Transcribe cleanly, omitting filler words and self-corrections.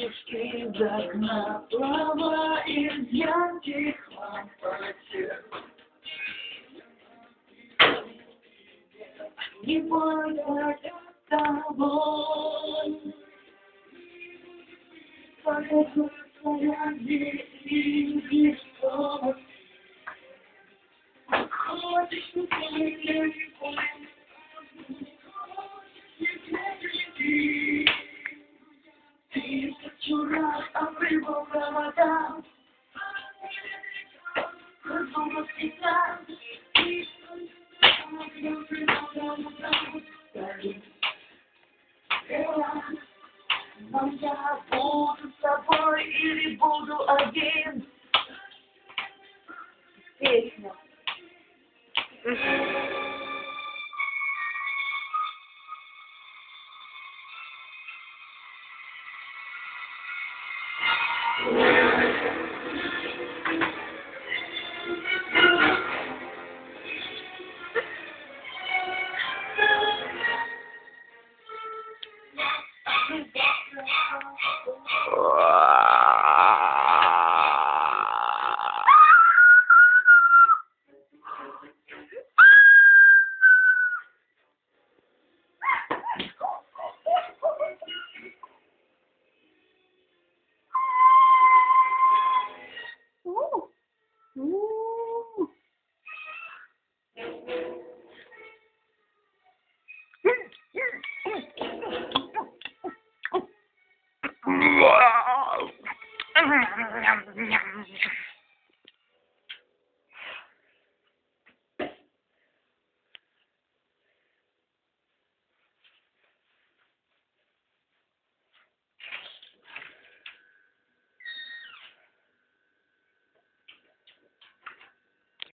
Птички из окна плавают ярких лампочек. Не бойся тобой, поэтому твоя жизнь что хочешь ты тысячу раз обрывал провода, разумно всегда. Но я буду с тобой или буду один. Песня.